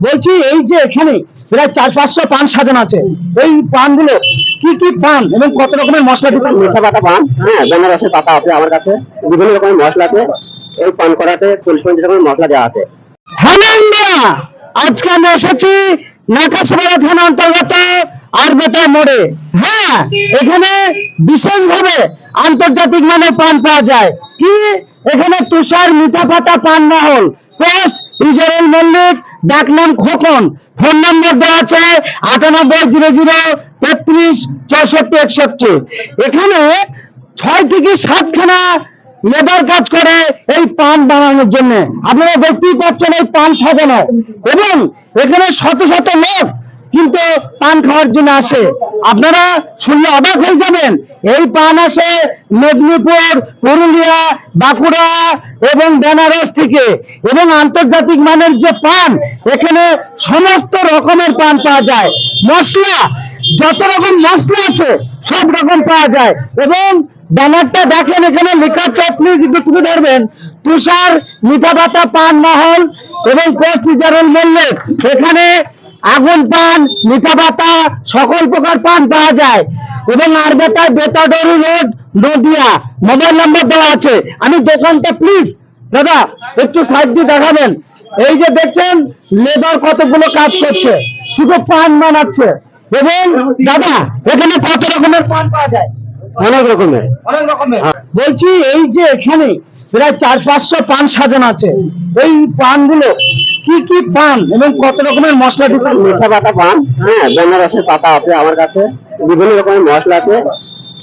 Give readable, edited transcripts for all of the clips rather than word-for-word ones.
বলছি এই যে এখানে প্রায় 400-500 পান সাজানো আছে, এই পানগুলো কি কি পান এবং কত রকমের মশলা দিতে? মিঠা পাতা পান, হ্যাঁ, বেনারসের পাতা আছে আমার কাছে, বিভিন্ন রকমের মশলা আছে। এই পান করাতে 40-50 রকমের মশলা দেওয়া আছে। হ্যালো ইন্ডিয়া, আজকে আমরা এসেছি নাকাশিপাড়া থানা অন্তর্গত আরবেতা মোড়ে। হ্যাঁ, এখানে বিশেষভাবে আন্তর্জাতিক মানের পান পাওয়া যায়। কি এখানে তুষার মিঠা পাতা পান মহল, পোস্ট ইজরাইল মল্লিক, ডাকনাম খোকন। ফোন নম্বর দেওয়া আছে 9800336461। এখানে 6 থেকে 7 খানা লেবার কাজ করে এই পান বানানোর জন্য। আপনারা দেখতেই পাচ্ছেন এই পান সাজানো, এবং এখানে শত শত লোক কিন্তু পান খাওয়ার জন্য আসে। আপনারা শুনলে অবাক হয়ে যাবেন, এই পান আসে মেদিনীপুর, পুরুলিয়া, বাঁকুড়া এবং বেনারস থেকে। এবং আন্তর্জাতিক মানের যে পান, এখানে সমস্ত রকমের পান পাওয়া যায়। মশলা, যত রকম মশলা আছে সব রকম পাওয়া যায়। এবং ব্যানারটা দেখেন, এখানে লেখা আছে, আপনি যদি তুলে ধরবেন, তুষার মিঠা পাতা পান মহল এবং পোস্ট ইজরাইল মল্লিক। এখানে আগুন পান, মিঠা পাতা, সকল প্রকার পান পাওয়া যায়। এবং আরবেতায় বেতাডরি রোড, নদিয়া। মোবাইল নাম্বার দেওয়া আছে। আমি দোকানটা প্লিজ দাদা একটু সাইড দিয়ে দেখাবেন। এই যে দেখছেন লেবার কতগুলো কাজ করছে, শুধু পান বানাচ্ছে। এবং দাদা এখানে কত রকমের পান পাওয়া যায়? অনেক রকমের। বলছি এই যে এখানে প্রায় 400-500 পান সাজানো আছে, এই পানগুলো কি কি পান এবং কত রকমের মশলা দিতে? মিঠা পাতা পান, হ্যাঁ, বেনারসের পাতা আছে আমার কাছে, বিভিন্ন রকমের মশলা আছে।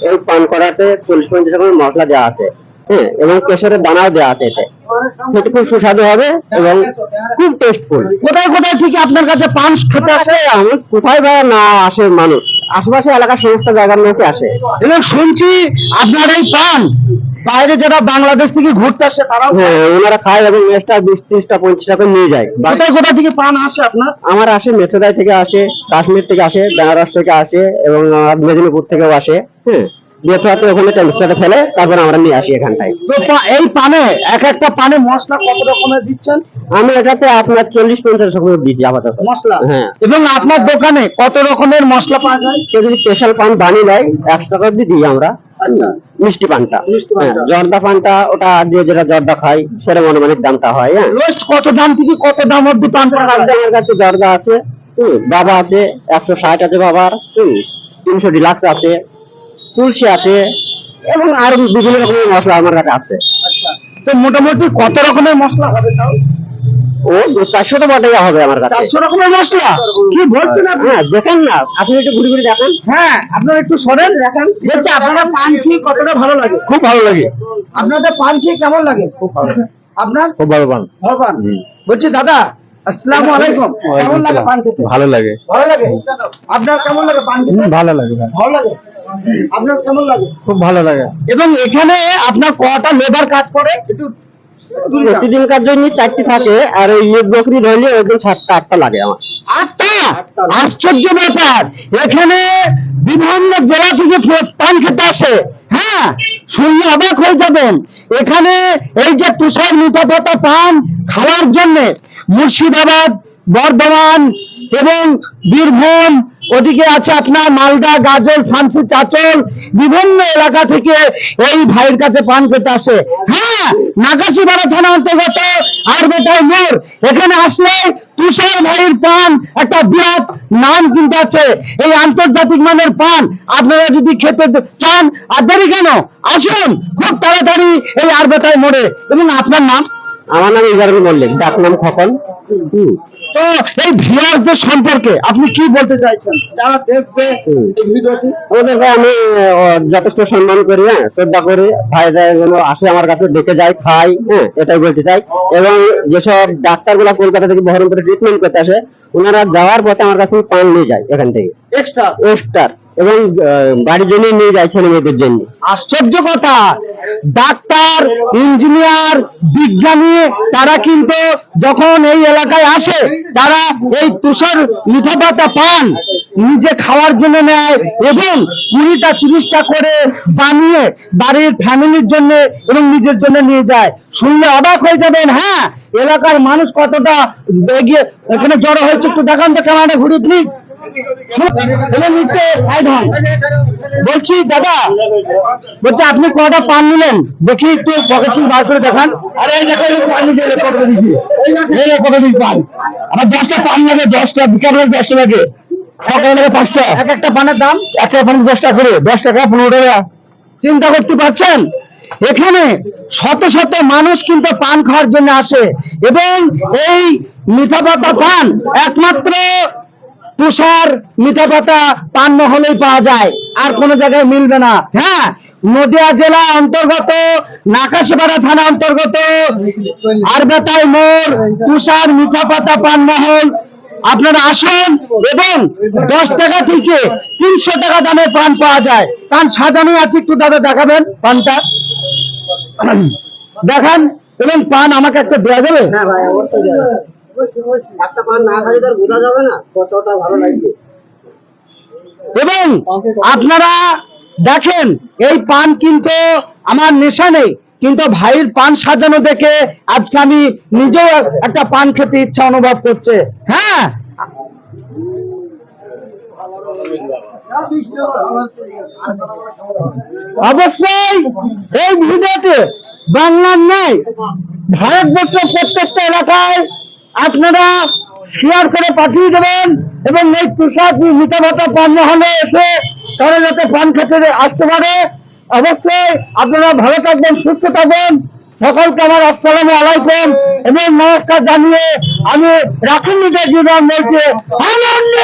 এই পান করাতে 40-50 রকমের মশলা দেওয়া আছে, হ্যাঁ, এবং কেশরের দানাও দেওয়া আছে। এতে খেতে খুব সুস্বাদু হবে এবং খুব টেস্টফুল। কোথায় কোথায় থেকে আপনার কাছে পান খেতে আসে? আমি কোথায় বা না আসে মানুষ, আশেপাশে এলাকার সমস্ত জায়গার লোকে আসে। এবং শুনছি আপনার এই পান বাইরে যারা বাংলাদেশ থেকে ঘুরতে আসে তারাও, হ্যাঁ, ওনারা খায় এবং এক্সট্রা 20-30টা 50 টাকা নিয়ে যায়। কোথায় কোথায় থেকে পান আসে আপনার? আমার আসে মেচেদাই থেকে আসে, কাশ্মীর থেকে আসে, বেনারস থেকে আসে এবং মেদিনীপুর থেকেও আসে। হ্যাঁ, যেহেতু ওখানে ট্রান্সফারে ফেলে তারপর আমরা নিয়ে আসি এখানটায়। তো এই পানে এক একটা পানে মশলা কত রকমের দিচ্ছেন? আমি এটাতে আপনার 40-50 রকমের দিচ্ছি আপাতত মশলা। হ্যাঁ। এবং আপনার দোকানে কত রকমের মশলা পাওয়া যায়? কেউ যদি স্পেশাল পান বানিয়ে নেয় 100 টাকা দিয়ে দিই আমরা। আচ্ছা, মিষ্টি পানটা, মিষ্টি পানটা। হ্যাঁ, জর্দা পানটা ওটা দিয়ে যেটা জর্দা খাই সেরকম অনুমানিক দামটা হয়। হ্যাঁ, লোয়েস্ট কত দাম থেকে কত দাম অব্দি পান পাওয়া যায়? আমার কাছে জর্দা আছে, বাবা আছে 160 আছে বাবার, 300 ডিলাক্স আছে, তুলসী আছে এবং আর বিভিন্ন রকমের মশলা আমার কাছে আছে। আচ্ছা, তো মোটামুটি কত রকমের মশলা হবে তাও? ও 400 তো বটেই হবে আমার কাছে। 400 রকমের মশলা? কি বলছেন আপনি? হ্যাঁ, দেখেন না, আপনি একটু ঘুরে ঘুরে দেখেন। হ্যাঁ, আপনারা একটু সরেন দেখেন। বলছি আপনারা পান খেয়ে কতটা ভালো লাগে? খুব ভালো লাগে। আপনাদের পান খেয়ে কেমন লাগে? খুব ভালো। আপনার? খুব ভালো পান। ভালো পান। বলছি দাদা আসসালামু আলাইকুম, কেমন লাগে পান খেতে? ভালো লাগে। ভালো লাগে। আপনার কেমন লাগে পান খেতে? ভালো লাগে। ভালো লাগে। আপনার কেমন লাগে? খুব ভালো লাগে। এবং এখানে আপনার কটা লেবার কাজ করে? একটু প্রতিদিনকার জন্য 4টি থাকে, আর ওই এক বকরি ধরলে ওদের 7টা-8টা লাগে আমার। 8টা? আশ্চর্য ব্যাপার, এখানে বিভিন্ন জেলা থেকে পান খেতে আসে। হ্যাঁ, শুনলে অবাক হয়ে যাবেন। এখানে এই যে তুষার মিঠা পাতা পান খাওয়ার জন্য মুর্শিদাবাদ, বর্ধমান এবং বীরভূম, ওদিকে আছে আপনার মালদা, গাজল, শামসি, চাচল, বিভিন্ন এলাকা থেকে এই ভাইয়ের কাছে পান খেতে আসে। হ্যাঁ, নাকাশিপাড়া থানা অন্তর্গত আরবেতায় মোড়। এখানে আসলে তুষার ভাইয়ের পান একটা বিরাট নাম কিন্তু আছে। এই আন্তর্জাতিক মানের পান আপনারা যদি খেতে চান, আর দেরি কেন, আসুন খুব তাড়াতাড়ি এই আরবেতায় মোড়ে। এবং আপনার নাম? আমার নাম ইজরাইল মল্লিক, ডাক নাম খোকন। তো এই ভিউয়ারদের সম্পর্কে আপনি কি বলতে চাইছেন যারা দেখবে এই ভিডিওটি? ওদেরকে আমি যথেষ্ট সম্মান করি, হ্যাঁ, শ্রদ্ধা করি। ভাইদের জন্য আসে আমার কাছে, দেখে যায়, খাই, হ্যাঁ, এটাই বলতে চাই। এবং যেসব ডাক্তারগুলা কলকাতা থেকে বহরমপুরে ট্রিটমেন্ট করতে আসে, ওনারা যাওয়ার পথে আমার কাছে পান নিয়ে যায় এখান থেকে এক্সট্রা। এক্সট্রা এবং বাড়ির জন্য নিয়ে যায় ছেলে মেয়েদের জন্য। আশ্চর্য কথা, ডাক্তার, ইঞ্জিনিয়ার, বিজ্ঞানী তারা কিন্তু যখন এই এলাকায় আসে তারা এই তুষার মিঠা পাতা পান নিজে খাওয়ার জন্য নেয় এবং 20টা 30টা করে বানিয়ে বাড়ির ফ্যামিলির জন্য এবং নিজের জন্য নিয়ে যায়। শুনলে অবাক হয়ে যাবেন। হ্যাঁ, এলাকার মানুষ কতটা এগিয়ে এখানে জড়ো হয়েছে একটু দেখান তো, ক্যামেরাটা ঘুরে প্লিজ। বলছি দাদা, বলছি আপনি কটা পান নিলেন দেখি, একটু পকেট বার করে দেখান। আরে এই দেখো, এই পান নিতে কত দিয়েছি, এই কত দিন পান। আমার 10টা পান লাগে, 10টা বিকালে 10টা লাগে, সকালে লাগে 5টা। এক একটা পানের দাম, একটা পান 10 টাকা করে, 10 টাকা 15 টাকা। চিন্তা করতে পারছেন, এখানে শত শত মানুষ কিন্তু পান খাওয়ার জন্য আসে এবং এই মিঠা পাতা পান একমাত্র তুষার মিঠা পাতা পান মহলেই পাওয়া যায়, আর কোনো জায়গায় মিলবে না। হ্যাঁ, নদিয়া জেলা অন্তর্গত নাকাশিপাড়া থানা অন্তর্গত আরবেতাই মোড় তুষার মিঠা পাতা পান মহল। আপনারা আসুন এবং 10 টাকা থেকে 300 টাকা দামে পান পাওয়া যায়। পান সাজানো আছে, একটু দাদা দেখাবেন পানটা, দেখান। এবং পান আমাকে একটা দেওয়া যাবে? হ্যাঁ ভাই, অবশ্যই যাবে। একটা পান না খাইলে তার বোঝা যাবে না কতটা ভালো লাগবে। এবং আপনারা দেখেন, এই পান কিন্তু আমার নেশা নেই, কিন্তু ভাইয়ের পান সাজানো দেখে আজকে আমি নিজেও একটা পান খেতে ইচ্ছা অনুভব করছে। হ্যাঁ, অবশ্যই এই ভিডিওতে বাংলার নয়, ভারতবর্ষের প্রত্যেকটা এলাকায় আপনারা শেয়ার করে পাঠিয়ে দেবেন এবং এই তুষার মিঠা ভাতা পান মহলে এসে তারা যাতে পান খেতে আসতে পারে। অবশ্যই আপনারা ভালো থাকবেন, সুস্থ থাকবেন। সকলকে আমার আসসালামু আলাইকুম এবং নমস্কার জানিয়ে আমি রাখুন বলছি আনন্দ।